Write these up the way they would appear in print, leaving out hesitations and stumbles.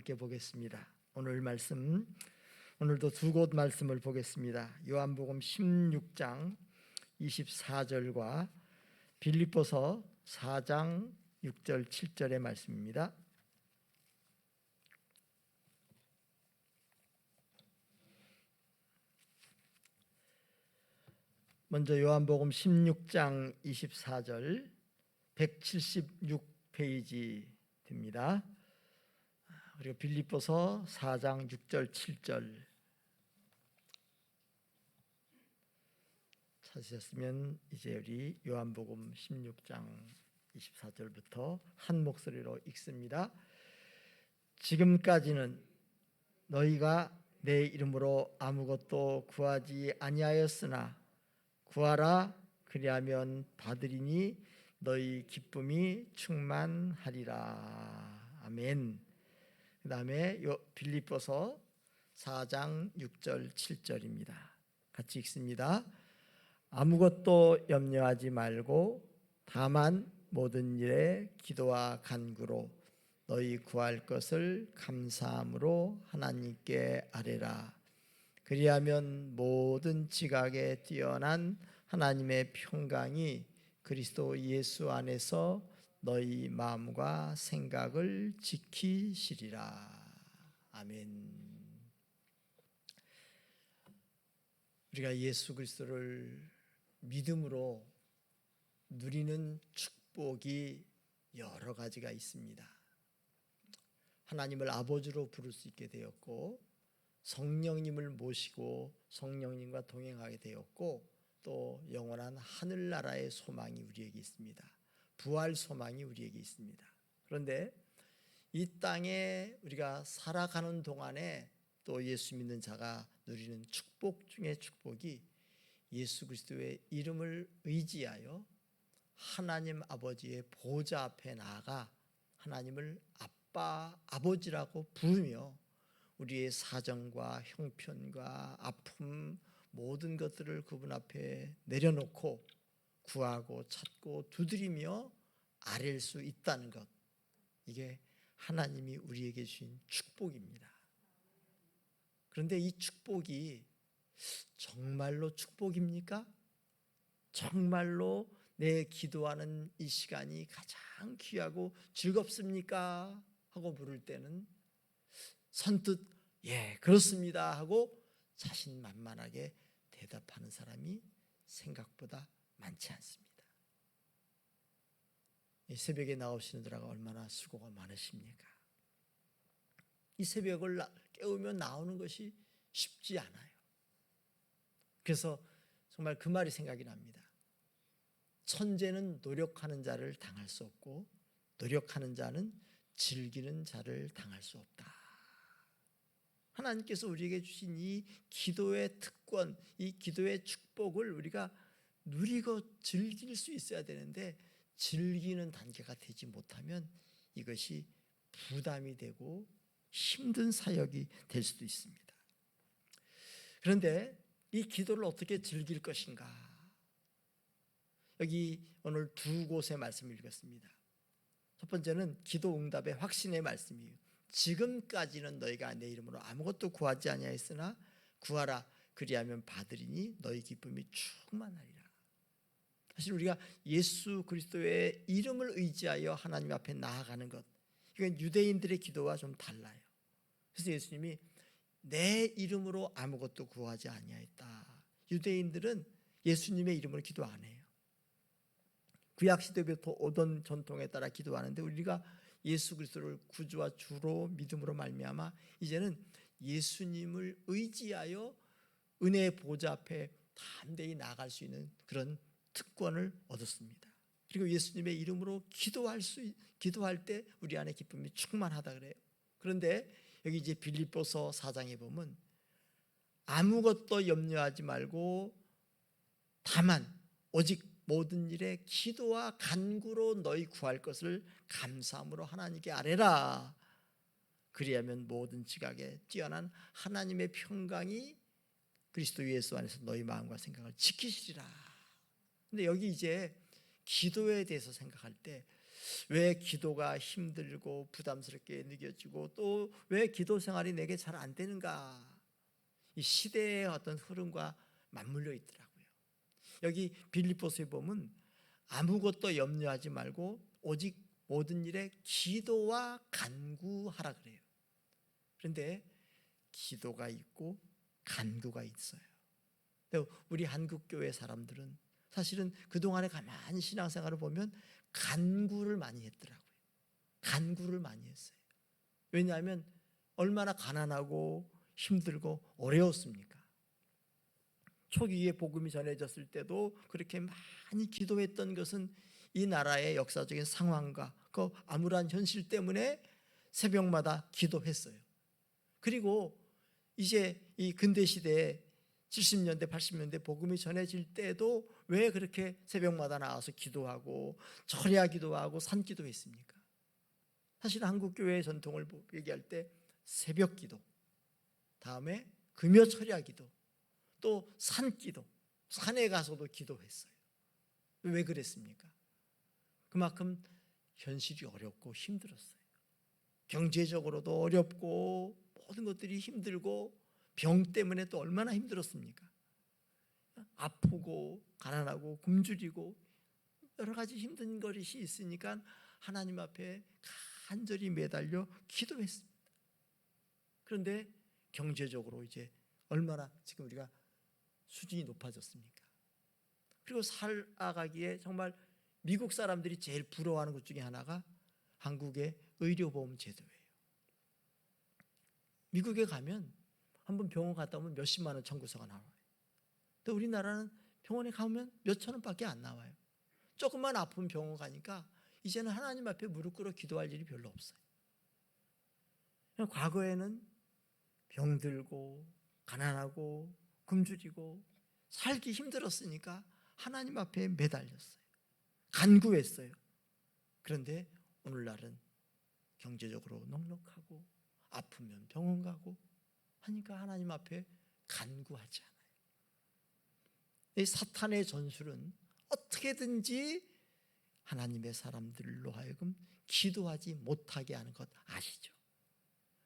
함께 보겠습니다. 오늘도 두 곳 말씀을 보겠습니다. 요한복음 16장 24절과 빌립보서 4장 6절 7절의 말씀입니다. 먼저 요한복음 16장 24절 176페이지 됩니다. 그리고 빌립보서 4장 6절 7절 찾으셨으면 이제 우리 요한복음 16장 24절부터 한 목소리로 읽습니다. 지금까지는 너희가 내 이름으로 아무것도 구하지 아니하였으나 구하라 그리하면 받으리니 너희 기쁨이 충만하리라. 아멘. 그 다음에 빌립보서 4장 6절 7절입니다. 같이 읽습니다. 아무것도 염려하지 말고 다만 모든 일에 기도와 간구로 너희 구할 것을 감사함으로 하나님께 아뢰라. 그리하면 모든 지각에 뛰어난 하나님의 평강이 그리스도 예수 안에서 너희 마음과 생각을 지키시리라. 아멘. 우리가 예수 그리스도를 믿음으로 누리는 축복이 여러 가지가 있습니다. 하나님을 아버지로 부를 수 있게 되었고, 성령님을 모시고 성령님과 동행하게 되었고, 또 영원한 하늘나라의 소망이 우리에게 있습니다. 부활 소망이 우리에게 있습니다. 그런데 이 땅에 우리가 살아가는 동안에 또 예수 믿는 자가 누리는 축복 중에 축복이 예수 그리스도의 이름을 의지하여 하나님 아버지의 보좌 앞에 나아가 하나님을 아빠, 아버지라고 부르며 우리의 사정과 형편과 아픔 모든 것들을 그분 앞에 내려놓고 구하고 찾고 두드리며 아뢰일 수 있다는 것, 이게 하나님이 우리에게 주신 축복입니다. 그런데 이 축복이 정말로 축복입니까? 정말로 내 기도하는 이 시간이 가장 귀하고 즐겁습니까? 하고 물을 때는 선뜻 예 그렇습니다 하고 자신만만하게 대답하는 사람이 생각보다 많지 않습니다. 이 새벽에 나오시느라가 얼마나 수고가 많으십니까? 이 새벽을 깨우며 나오는 것이 쉽지 않아요. 그래서 정말 그 말이 생각이 납니다. 천재는 노력하는 자를 당할 수 없고 노력하는 자는 즐기는 자를 당할 수 없다. 하나님께서 우리에게 주신 이 기도의 특권, 이 기도의 축복을 우리가 누리고 즐길 수 있어야 되는데, 즐기는 단계가 되지 못하면 이것이 부담이 되고 힘든 사역이 될 수도 있습니다. 그런데 이 기도를 어떻게 즐길 것인가? 여기 오늘 두 곳의 말씀을 읽었습니다. 첫 번째는 기도 응답의 확신의 말씀이에요. 지금까지는 너희가 내 이름으로 아무것도 구하지 아니하였으나 구하라 그리하면 받으리니 너희 기쁨이 충만하리라. 사실 우리가 예수 그리스도의 이름을 의지하여 하나님 앞에 나아가는 것, 이건 유대인들의 기도와 좀 달라요. 그래서 예수님이 내 이름으로 아무것도 구하지 아니하였다. 유대인들은 예수님의 이름으로 기도 안 해요. 구약시대부터 오던 전통에 따라 기도하는데, 우리가 예수 그리스도를 구주와 주로 믿음으로 말미암아 이제는 예수님을 의지하여 은혜의 보좌 앞에 담대히 나아갈 수 있는 그런 특권을 얻었습니다. 그리고 예수님의 이름으로 기도할 때 우리 안에 기쁨이 충만하다 그래요. 그런데 여기 이제 빌립보서 4장에 보면 아무것도 염려하지 말고 다만 오직 모든 일에 기도와 간구로 너희 구할 것을 감사함으로 하나님께 아뢰라. 그리하면 모든 지각에 뛰어난 하나님의 평강이 그리스도 예수 안에서 너희 마음과 생각을 지키시리라. 근데 여기 이제 기도에 대해서 생각할 때 왜 기도가 힘들고 부담스럽게 느껴지고 또 왜 기도 생활이 내게 잘 안 되는가? 이 시대의 어떤 흐름과 맞물려 있더라고요. 여기 빌립보서에 보면 아무것도 염려하지 말고 오직 모든 일에 기도와 간구하라 그래요. 그런데 기도가 있고 간구가 있어요. 우리 한국교회 사람들은 사실은 그동안에 가만히 신앙생활을 보면 간구를 많이 했더라고요. 간구를 많이 했어요. 왜냐하면 얼마나 가난하고 힘들고 어려웠습니까? 초기에 복음이 전해졌을 때도 그렇게 많이 기도했던 것은 이 나라의 역사적인 상황과 그 암울한 현실 때문에 새벽마다 기도했어요. 그리고 이제 이 근대 시대에 70년대 80년대 복음이 전해질 때도 왜 그렇게 새벽마다 나와서 기도하고 철야 기도하고 산기도 했습니까? 사실 한국교회의 전통을 얘기할 때 새벽 기도, 다음에 금요 철야 기도, 또 산기도, 산에 가서도 기도했어요. 왜 그랬습니까? 그만큼 현실이 어렵고 힘들었어요. 경제적으로도 어렵고 모든 것들이 힘들고 병 때문에 또 얼마나 힘들었습니까? 아프고 가난하고 굶주리고 여러 가지 힘든 것이 있으니까 하나님 앞에 간절히 매달려 기도했습니다. 그런데 경제적으로 이제 얼마나 지금 우리가 수준이 높아졌습니까? 그리고 살아가기에 정말 미국 사람들이 제일 부러워하는 것 중에 하나가 한국의 의료보험 제도예요. 미국에 가면 한번 병원 갔다 오면 몇십만 원 청구서가 나와요. 근데 우리나라는 병원에 가면 몇천 원밖에 안 나와요. 조금만 아픈 병원 가니까 이제는 하나님 앞에 무릎 꿇어 기도할 일이 별로 없어요. 과거에는 병들고 가난하고 굶주리고 살기 힘들었으니까 하나님 앞에 매달렸어요. 간구했어요. 그런데 오늘날은 경제적으로 넉넉하고 아프면 병원 가고 하니까 하나님 앞에 간구하지 않아요. 이 사탄의 전술은 어떻게든지 하나님의 사람들로 하여금 기도하지 못하게 하는 것 아시죠?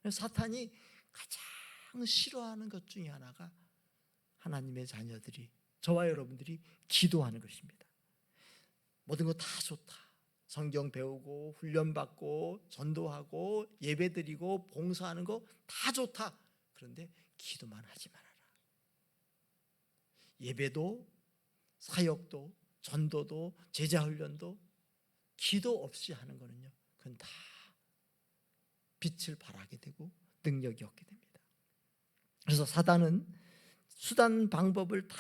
사탄이 가장 싫어하는 것 중에 하나가 하나님의 자녀들이, 저와 여러분들이 기도하는 것입니다. 모든 거 다 좋다. 성경 배우고 훈련받고 전도하고 예배드리고 봉사하는 거 다 좋다. 그런데 기도만 하지 말아라. 예배도 사역도 전도도 제자훈련도 기도 없이 하는 거는요, 그건 다 빛을 발하게 되고 능력이 없게 됩니다. 그래서 사단은 수단 방법을 다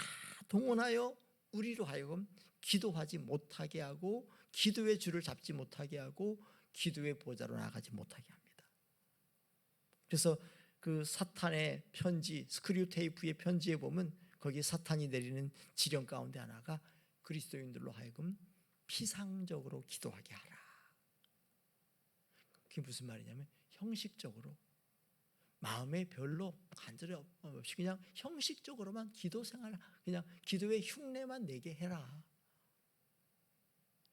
동원하여 우리로 하여금 기도하지 못하게 하고 기도의 줄을 잡지 못하게 하고 기도의 보좌로 나가지 못하게 합니다. 그래서 그 사탄의 편지, 스크류 테이프의 편지에 보면 거기 사탄이 내리는 지령 가운데 하나가 그리스도인들로 하여금 피상적으로 기도하게 하라. 그게 무슨 말이냐면 형식적으로 마음에 별로 간절히 없이 그냥 형식적으로만 기도 생활, 그냥 기도의 흉내만 내게 해라.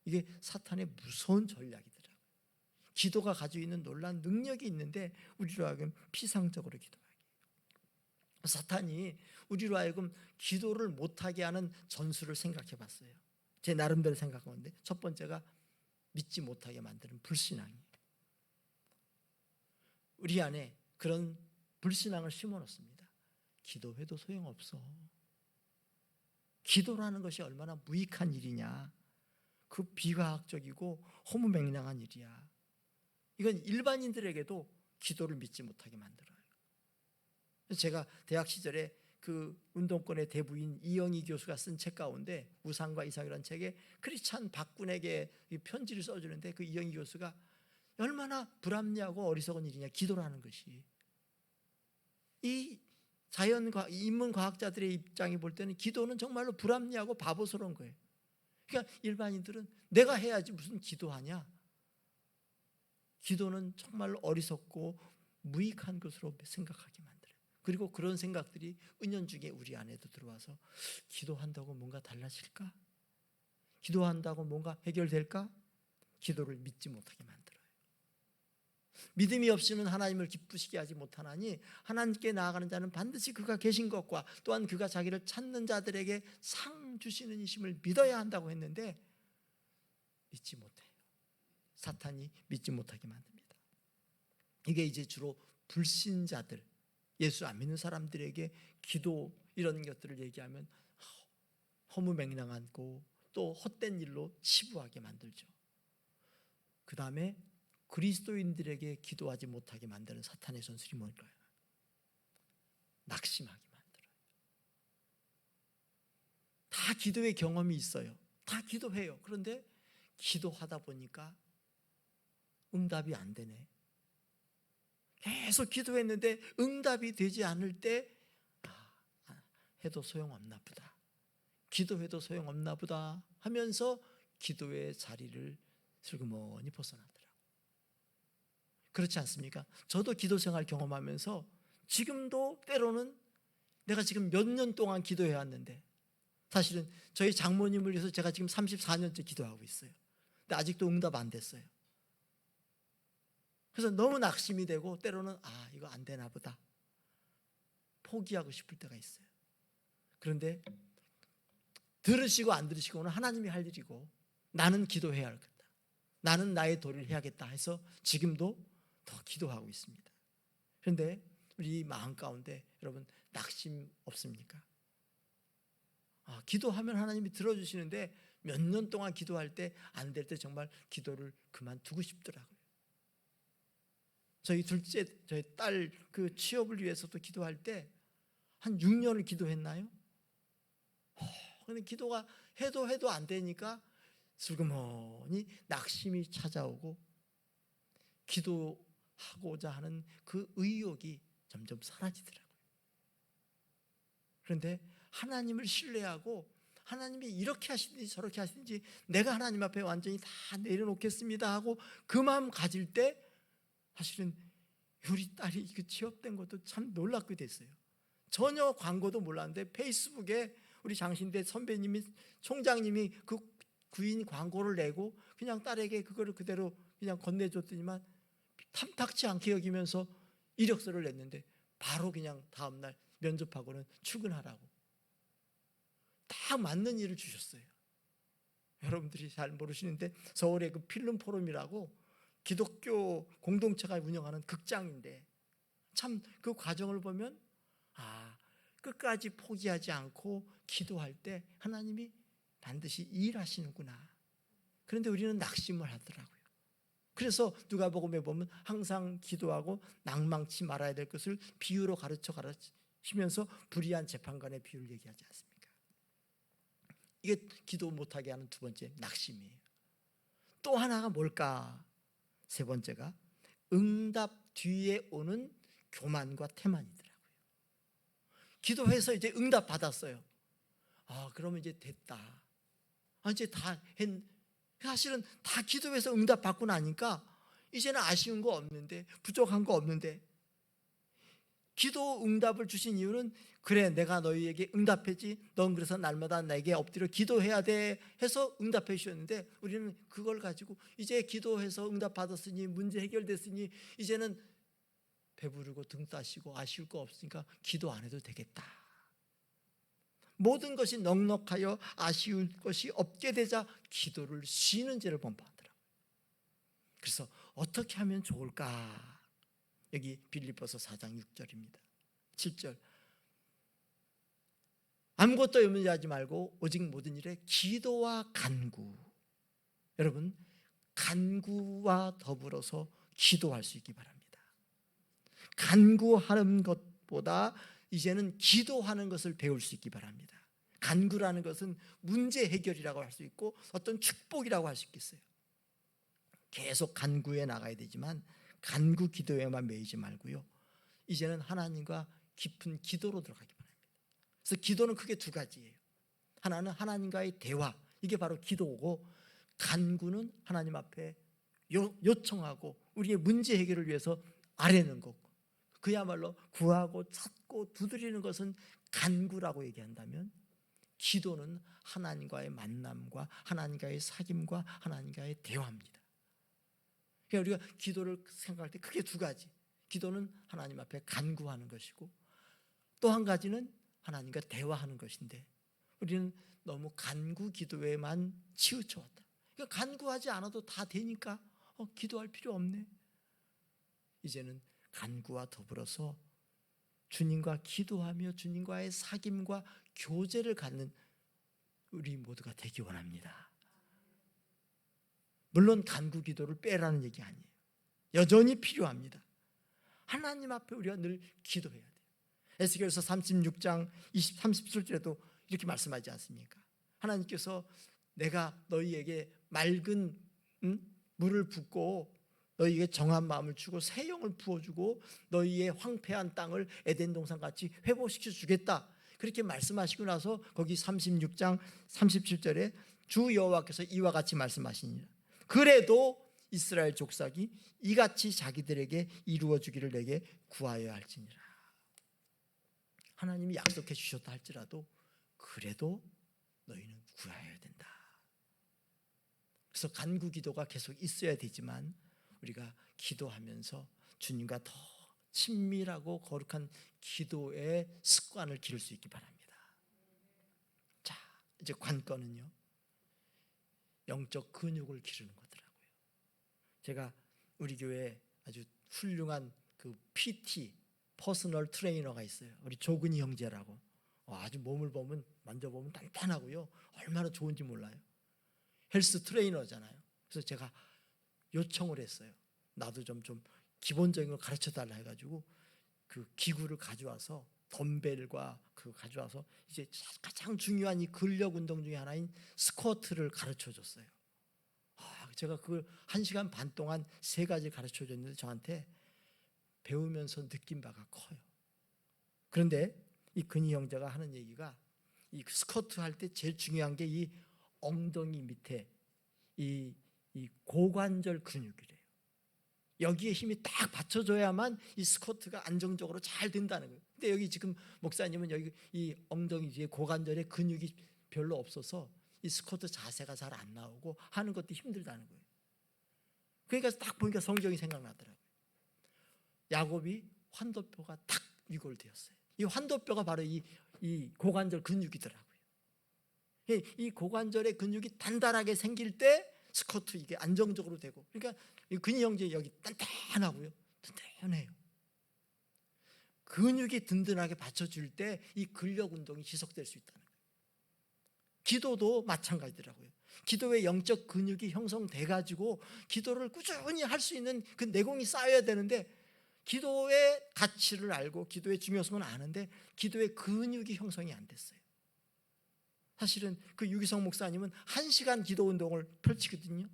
이게 사탄의 무서운 전략이더라고요. 기도가 가지고 있는 놀라운 능력이 있는데 우리로 하여금 피상적으로 기도하게. 사탄이 우리로 하여금 기도를 못하게 하는 전술을 생각해 봤어요. 제 나름대로 생각하는데 첫 번째가 믿지 못하게 만드는 불신앙이에요. 우리 안에 그런 불신앙을 심어놓습니다. 기도해도 소용없어. 기도라는 것이 얼마나 무익한 일이냐. 그 비과학적이고 허무맹랑한 일이야. 이건 일반인들에게도 기도를 믿지 못하게 만들어요. 제가 대학 시절에 그 운동권의 대부인 이영희 교수가 쓴 책 가운데 우상과 이상이라는 책에 크리스찬 박군에게 편지를 써주는데 그 이영희 교수가 얼마나 불합리하고 어리석은 일이냐, 기도라는 것이. 이 자연과 인문과학자들의 입장이 볼 때는 기도는 정말로 불합리하고 바보스러운 거예요. 그러니까 일반인들은 내가 해야지 무슨 기도하냐. 기도는 정말로 어리석고 무익한 것으로 생각하게 만들어요. 그리고 그런 생각들이 은연중에 우리 안에도 들어와서 기도한다고 뭔가 달라질까? 기도한다고 뭔가 해결될까? 기도를 믿지 못하게 만들어요. 믿음이 없이는 하나님을 기쁘시게 하지 못하나니 하나님께 나아가는 자는 반드시 그가 계신 것과 또한 그가 자기를 찾는 자들에게 상 주시는 이심을 믿어야 한다고 했는데 믿지 못해요. 사탄이 믿지 못하게 만듭니다. 이게 이제 주로 불신자들, 예수 안 믿는 사람들에게 기도 이런 것들을 얘기하면 허무맹랑하고 또 헛된 일로 치부하게 만들죠. 그 다음에 그리스도인들에게 기도하지 못하게 만드는 사탄의 전술이 뭘까요? 낙심하게 만들어요. 다 기도의 경험이 있어요. 다 기도해요. 그런데 기도하다 보니까 응답이 안 되네. 계속 기도했는데 응답이 되지 않을 때 해도 소용없나 보다. 기도해도 소용없나 보다 하면서 기도의 자리를 슬그머니 벗어나더라고요. 그렇지 않습니까? 저도 기도 생활 경험하면서 지금도 때로는 내가 지금 몇 년 동안 기도해 왔는데 사실은 저희 장모님을 위해서 제가 지금 34년째 기도하고 있어요. 근데 아직도 응답 안 됐어요. 그래서 너무 낙심이 되고 때로는 이거 안 되나 보다 포기하고 싶을 때가 있어요. 그런데 들으시고 안 들으시고는 하나님이 할 일이고 나는 기도해야 하겠다. 나는 나의 도리를 해야겠다 해서 지금도 더 기도하고 있습니다. 그런데 우리 마음 가운데 여러분 낙심 없습니까? 기도하면 하나님이 들어주시는데 몇 년 동안 기도할 때 안 될 때 정말 기도를 그만두고 싶더라고요. 저희 둘째, 저희 딸 그 취업을 위해서도 기도할 때 한 6년을 기도했나요? 근데 기도가 해도 안 되니까 슬그머니 낙심이 찾아오고 기도하고자 하는 그 의욕이 점점 사라지더라고요. 그런데 하나님을 신뢰하고 하나님이 이렇게 하시든지 저렇게 하시든지 내가 하나님 앞에 완전히 다 내려놓겠습니다 하고 그 마음 가질 때 사실은 우리 딸이 취업된 것도 참 놀랍게 됐어요. 전혀 광고도 몰랐는데 페이스북에 우리 장신대 선배님이 총장님이 그 구인 광고를 내고 그냥 딸에게 그거를 그대로 그냥 건네줬더니만 탐탁치 않게 여기면서 이력서를 냈는데 바로 그냥 다음날 면접하고는 출근하라고 딱 맞는 일을 주셨어요. 여러분들이 잘 모르시는데 서울의 그 필름 포럼이라고 기독교 공동체가 운영하는 극장인데 참 그 과정을 보면 끝까지 포기하지 않고 기도할 때 하나님이 반드시 일하시는구나. 그런데 우리는 낙심을 하더라고요. 그래서 누가복음에 보면 항상 기도하고 낭망치 말아야 될 것을 비유로 가르치면서 불의한 재판관의 비유를 얘기하지 않습니까? 이게 기도 못하게 하는 두 번째 낙심이에요. 또 하나가 뭘까? 세 번째가 응답 뒤에 오는 교만과 태만이더라고요. 기도해서 이제 응답 받았어요. 그러면 이제 됐다. 이제 다 사실은 다 기도해서 응답 받고 나니까 이제는 아쉬운 거 없는데 부족한 거 없는데 기도 응답을 주신 이유는 그래 내가 너희에게 응답했지 넌 그래서 날마다 내게 엎드려 기도해야 돼 해서 응답해 주셨는데 우리는 그걸 가지고 이제 기도해서 응답 받았으니 문제 해결됐으니 이제는 배부르고 등 따시고 아쉬울 거 없으니까 기도 안 해도 되겠다. 모든 것이 넉넉하여 아쉬울 것이 없게 되자 기도를 쉬는 죄를 범하더라고요. 그래서 어떻게 하면 좋을까? 여기 빌립보서 4장 6절입니다. 7절 아무것도 염려하지 말고 오직 모든 일에 기도와 간구. 여러분 간구와 더불어서 기도할 수 있기 바랍니다. 간구하는 것보다 이제는 기도하는 것을 배울 수 있기 바랍니다. 간구라는 것은 문제 해결이라고 할 수 있고 어떤 축복이라고 할 수 있겠어요. 계속 간구해 나가야 되지만 간구 기도에만 매이지 말고요. 이제는 하나님과 깊은 기도로 들어가기 바랍니다. 그래서 기도는 크게 두 가지예요. 하나는 하나님과의 대화, 이게 바로 기도고 간구는 하나님 앞에 요청하고 우리의 문제 해결을 위해서 아뢰는 것. 그야말로 구하고 찾고 두드리는 것은 간구라고 얘기한다면 기도는 하나님과의 만남과 하나님과의 사귐과 하나님과의 대화입니다. 그러니까 우리가 기도를 생각할 때 크게 두 가지. 기도는 하나님 앞에 간구하는 것이고 또 한 가지는 하나님과 대화하는 것인데 우리는 너무 간구 기도에만 치우쳐왔다. 그러니까 간구하지 않아도 다 되니까 기도할 필요 없네. 이제는 간구와 더불어서 주님과 기도하며 주님과의 사귐과 교제를 갖는 우리 모두가 되기 원합니다. 물론 간구 기도를 빼라는 얘기 아니에요. 여전히 필요합니다. 하나님 앞에 우리가 늘 기도해야 돼요. 에스겔서 36장 37절에도 이렇게 말씀하지 않습니까? 하나님께서 내가 너희에게 맑은 물을 붓고 너희에게 정한 마음을 주고 새 영을 부어주고 너희의 황폐한 땅을 에덴 동산같이 회복시켜 주겠다. 그렇게 말씀하시고 나서 거기 36장 37절에 주 여호와께서 이와 같이 말씀하시니라. 그래도 이스라엘 족속이 이같이 자기들에게 이루어주기를 내게 구하여야 할지니라. 하나님이 약속해 주셨다 할지라도 그래도 너희는 구하여야 된다. 그래서 간구 기도가 계속 있어야 되지만 우리가 기도하면서 주님과 더 친밀하고 거룩한 기도의 습관을 기를 수 있기 바랍니다. 자, 이제 관건은요, 영적 근육을 기르는 거더라고요. 제가 우리 교회에 아주 훌륭한 그 PT 퍼스널 트레이너가 있어요. 우리 조근희 형제라고. 아주 몸을 보면 만져보면 단단하고요, 얼마나 좋은지 몰라요. 헬스 트레이너잖아요. 그래서 제가 요청을 했어요. 나도 좀 기본적인 걸 가르쳐 달라 해가지고 그 기구를 가져와서 덤벨과 그 가져와서 이제 가장 중요한 이 근력 운동 중에 하나인 스쿼트를 가르쳐 줬어요. 제가 그걸 1시간 반 동안 3가지 가르쳐 줬는데 저한테 배우면서 느낀 바가 커요. 그런데 이 근희 형제가 하는 얘기가 이 스쿼트 할 때 제일 중요한 게 이 엉덩이 밑에 이 고관절 근육이래요. 여기에 힘이 딱 받쳐줘야만 이 스쿼트가 안정적으로 잘 된다는 거예요. 근데 여기 지금 목사님은 여기 이 엉덩이 뒤에 고관절에 근육이 별로 없어서 이 스쿼트 자세가 잘 안 나오고 하는 것도 힘들다는 거예요. 그러니까 딱 보니까 성경이 생각나더라고요. 야곱이 환도뼈가 딱 위골되었어요. 이 환도뼈가 바로 이 고관절 근육이더라고요. 이 고관절의 근육이 단단하게 생길 때 스쿼트 이게 안정적으로 되고, 그러니까 근희 형제 여기 단단하고요, 든든해요. 근육이 든든하게 받쳐줄 때 이 근력 운동이 지속될 수 있다는 거예요. 기도도 마찬가지더라고요. 기도의 영적 근육이 형성돼 가지고 기도를 꾸준히 할 수 있는 그 내공이 쌓여야 되는데, 기도의 가치를 알고 기도의 중요성은 아는데 기도의 근육이 형성이 안 됐어요. 사실은 그 유기성 목사님은 1시간 기도 운동을 펼치거든요.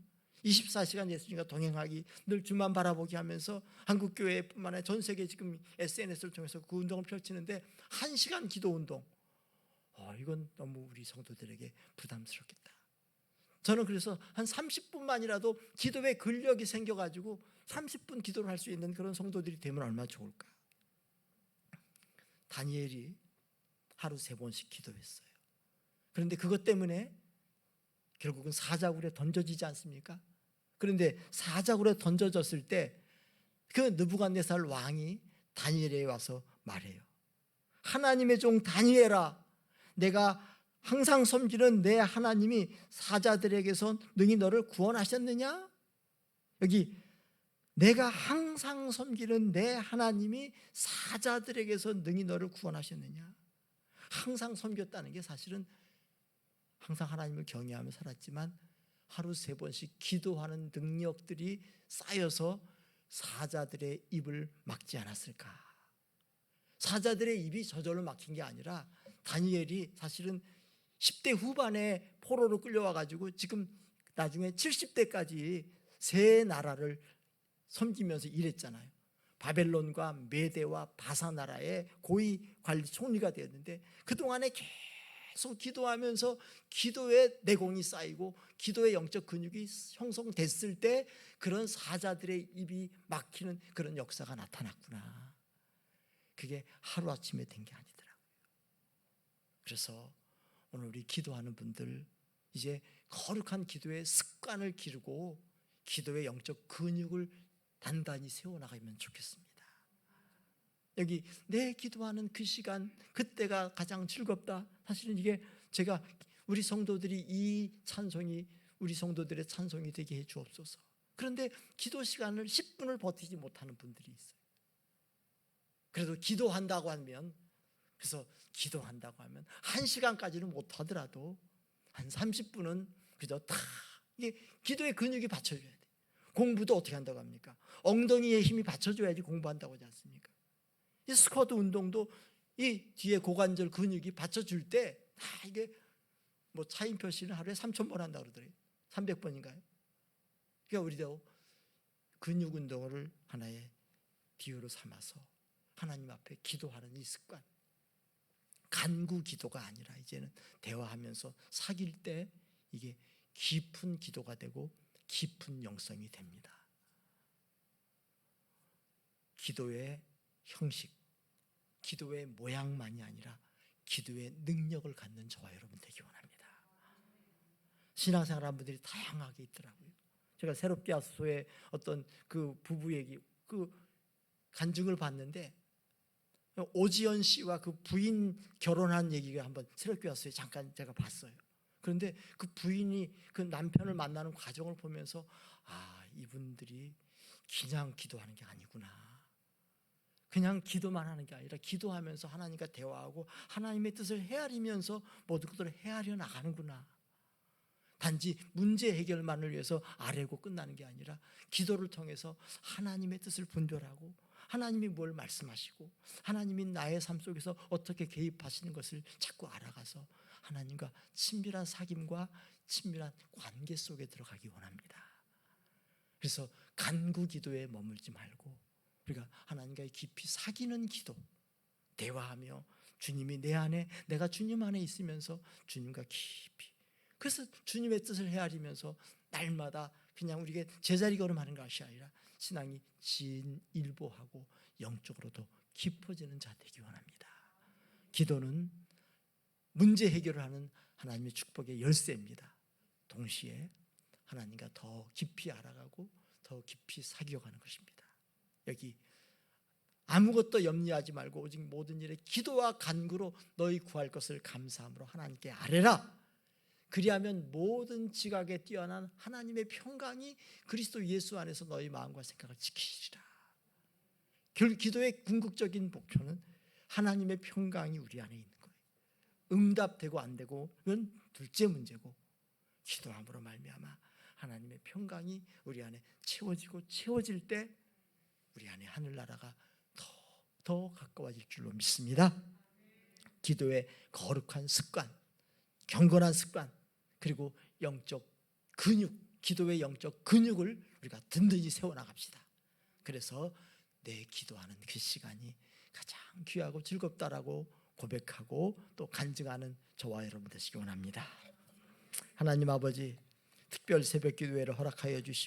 24시간 예수님과 동행하기, 늘 주만 바라보기 하면서 한국교회뿐만 아니라 전 세계 지금 SNS를 통해서 그 운동을 펼치는데 1시간 기도 운동, 이건 너무 우리 성도들에게 부담스럽겠다. 저는 그래서 한 30분만이라도 기도의 근력이 생겨가지고 30분 기도를 할 수 있는 그런 성도들이 되면 얼마나 좋을까. 다니엘이 하루 3번씩 기도했어요. 그런데 그것 때문에 결국은 사자굴에 던져지지 않습니까? 그런데 사자굴에 던져졌을 때 그 느부갓네살 왕이 다니엘에게 와서 말해요. 하나님의 종 다니엘아, 내가 항상 섬기는 내 하나님이 사자들에게서 능히 너를 구원하셨느냐? 여기 내가 항상 섬기는 내 하나님이 사자들에게서 능히 너를 구원하셨느냐? 항상 섬겼다는 게 사실은 항상 하나님을 경외하며 살았지만 하루 3번씩 기도하는 능력들이 쌓여서 사자들의 입을 막지 않았을까? 사자들의 입이 저절로 막힌 게 아니라 다니엘이 사실은 10대 후반에 포로로 끌려와가지고 지금 나중에 70대까지 3 나라를 섬기면서 일했잖아요. 바벨론과 메대와 바사 나라의 고위 관리 총리가 되었는데 그동안에 계속 기도하면서 기도의 내공이 쌓이고 기도의 영적 근육이 형성됐을 때 그런 사자들의 입이 막히는 그런 역사가 나타났구나. 그게 하루아침에 된 게 아니더라고요. 그래서 오늘 우리 기도하는 분들 이제 거룩한 기도의 습관을 기르고 기도의 영적 근육을 단단히 세워나가면 좋겠습니다. 여기 내 기도하는 그 시간, 그때가 가장 즐겁다. 사실은 이게 제가 우리 성도들이 이 찬송이 우리 성도들의 찬송이 되게 해 주옵소서. 그런데 기도 시간을 10분을 버티지 못하는 분들이 있어요. 그래도 기도한다고 하면, 그래서 기도한다고 하면 1시간까지는 못 하더라도 한 30분은 그저 다 이게 기도의 근육이 받쳐줘야 돼. 공부도 어떻게 한다고 합니까? 엉덩이에 힘이 받쳐줘야지 공부한다고 하지 않습니까? 이 스쿼트 운동도 이 뒤에 고관절 근육이 받쳐줄 때 다 이게 뭐 차인표 씨는 하루에 3,000번 한다고 그러더래요. 300번인가요? 그러니까 우리도 근육 운동을 하나의 비유로 삼아서 하나님 앞에 기도하는 이 습관, 간구 기도가 아니라 이제는 대화하면서 사귈 때 이게 깊은 기도가 되고 깊은 영성이 됩니다. 기도의 형식, 기도의 모양만이 아니라 기도의 능력을 갖는 저와 여러분 되기 원합니다. 신앙생활하는 분들이 다양하게 있더라고요. 제가 새롭게 하소서의 어떤 그 부부 얘기, 그 간증을 봤는데 오지연 씨와 그 부인 결혼한 얘기가 한번 새롭게 하소서에 잠깐 제가 봤어요. 그런데 그 부인이 그 남편을 만나는 과정을 보면서 이분들이 그냥 기도하는 게 아니구나. 그냥 기도만 하는 게 아니라 기도하면서 하나님과 대화하고 하나님의 뜻을 헤아리면서 모든 것들을 헤아려 나가는구나. 단지 문제 해결만을 위해서 아뢰고 끝나는 게 아니라 기도를 통해서 하나님의 뜻을 분별하고 하나님이 뭘 말씀하시고 하나님이 나의 삶 속에서 어떻게 개입하시는 것을 자꾸 알아가서 하나님과 친밀한 사귐과 친밀한 관계 속에 들어가기 원합니다. 그래서 간구 기도에 머물지 말고 우리가 하나님과 깊이 사귀는 기도, 대화하며 주님이 내 안에, 내가 주님 안에 있으면서 주님과 깊이, 그래서 주님의 뜻을 헤아리면서 날마다 그냥 우리가 제자리 걸음하는 것이 아니라 신앙이 진일보하고 영적으로도 깊어지는 자 되기 원합니다. 기도는 문제 해결을 하는 하나님의 축복의 열쇠입니다. 동시에 하나님과 더 깊이 알아가고 더 깊이 사귀어가는 것입니다. 여기 아무것도 염려하지 말고 오직 모든 일에 기도와 간구로 너희 구할 것을 감사함으로 하나님께 아뢰라. 그리하면 모든 지각에 뛰어난 하나님의 평강이 그리스도 예수 안에서 너희 마음과 생각을 지키시리라. 기도의 궁극적인 목표는 하나님의 평강이 우리 안에 있는 거예요. 응답되고 안 되고 그건 둘째 문제고, 기도함으로 말미암아 하나님의 평강이 우리 안에 채워지고 채워질 때 우리 안에 하늘나라가 더 가까워질 줄로 믿습니다. 기도의 거룩한 습관, 경건한 습관, 그리고 영적 근육, 기도의 영적 근육을 우리가 든든히 세워나갑시다. 그래서 내 기도하는 그 시간이 가장 귀하고 즐겁다라고 고백하고 또 간증하는 저와 여러분 되시기 원합니다. 하나님 아버지, 특별 새벽 기도회를 허락하여 주시고